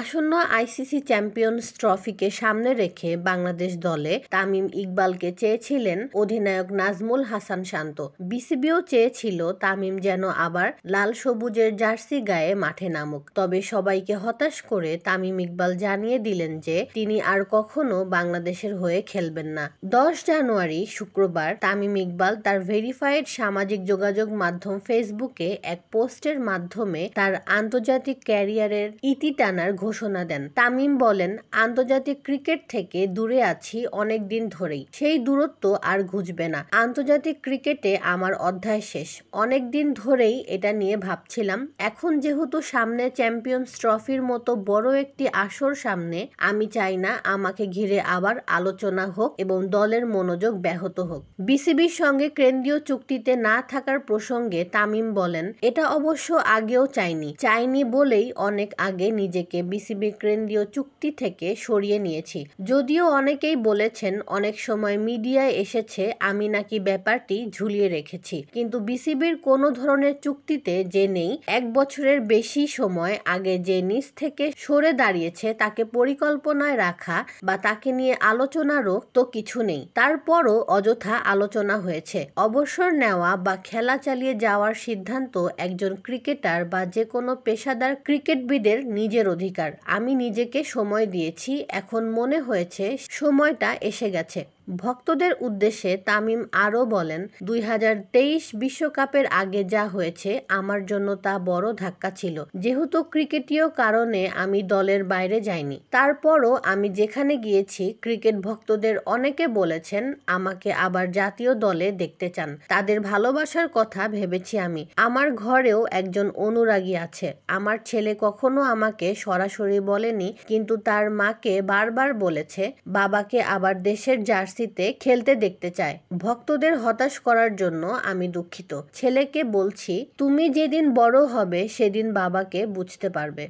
আসন্ন ICC champions ট্রফিকে সামনে রেখে বাংলাদেশ দলে তামিম ইকবালকে চেয়েছিলেন অধিনায়ক নাজমুল হাসান শান্ত। বিসিবিও চেয়েছিল তামিম যেন আবার লাল সবুজের জার্সি গায়ে মাঠে নামুক। তবে সবাইকে হতাশ করে তামিম ইকবাল জানিয়ে দিলেন যে তিনি আর কখনো বাংলাদেশের হয়ে খেলবেন না। 10 জানুয়ারি শুক্রবার তামিম ইকবাল তার ভেরিফাইড সামাজিক যোগাযোগ মাধ্যম ফেসবুকে এক পোস্টের মাধ্যমে তার আন্তর্জাতিক ক্যারিয়ারের ইতি টানার ঘোষণা দেন। তামিম বলেন, আন্তর্জাতিক ক্রিকেট থেকে দূরে আছি অনেক দিন ধরেই, সেই দূরত্ব আর ঘুচবে না। আন্তর্জাতিক ক্রিকেটে আমার অধ্যায় শেষ। অনেক দিন ধরেই এটা নিয়ে ভাবছিলাম। এখন যেহেতু সামনে চ্যাম্পিয়ন্স ট্রফির মতো বড় একটি আসর সামনে, আমি চাই না আমাকে ঘিরে আবার আলোচনা হোক এবং দলের মনোযোগ ব্যাহত হোক। বিসিবির সঙ্গে কেন্দ্রীয় চুক্তিতে না থাকার প্রসঙ্গে তামিম বলেন, এটা অবশ্য আগেও চাইনি বলেই অনেক আগে নিজেকে বিসিবি কেন্দ্রীয় চুক্তি থেকে সরিয়ে নিয়েছি। যদিও অনেকেই বলেছেন অনেক সময় মিডিয়ায় এসেছে আমি নাকি ব্যাপারটি ঝুলিয়ে রেখেছি, কিন্তু বিসিবির কোনো ধরনের চুক্তিতে যে নেই। 1 বছরের বেশি সময় আগে যে নিজ থেকে সরে দাঁড়িয়েছে তাকে পরিকল্পনায় রাখা বা তাকে নিয়ে আলোচনারও তো কিছু নেই। তারপরও অযথা আলোচনা হয়েছে। অবসর নেওয়া বা খেলা চালিয়ে যাওয়ার সিদ্ধান্ত একজন ক্রিকেটার বা যে কোনো পেশাদার ক্রিকেটবিদের নিজের অধিকার। আমি নিজেকে সময় দিয়েছি, এখন মনে হয়েছে সময়টা এসে গেছে। ভক্তদের উদ্দেশ্যে তামিম আরও বলেন, 2023 বিশ্বকাপের আগে যা হয়েছে আমার জন্য তা বড় ধাক্কা ছিল। যেহেতু ক্রিকেটীয় কারণে আমি দলের বাইরে যাইনি, তারপরও আমি যেখানে গিয়েছি ক্রিকেট ভক্তদের অনেকে বলেছেন আমাকে আবার জাতীয় দলে দেখতে চান। তাদের ভালোবাসার কথা ভেবেছি আমি। আমার ঘরেও একজন অনুরাগী আছে। আমার ছেলে কখনো আমাকে সরাসরি বলেনি, কিন্তু তার মাকে বারবার বলেছে বাবাকে আবার দেশের জার্সিতে খেলতে দেখতে চায়। ভক্তদের হতাশ করার জন্য আমি দুঃখিত। ছেলেকে বলছি, তুমি যেদিন বড় হবে সেদিন বাবাকে বুঝতে পারবে।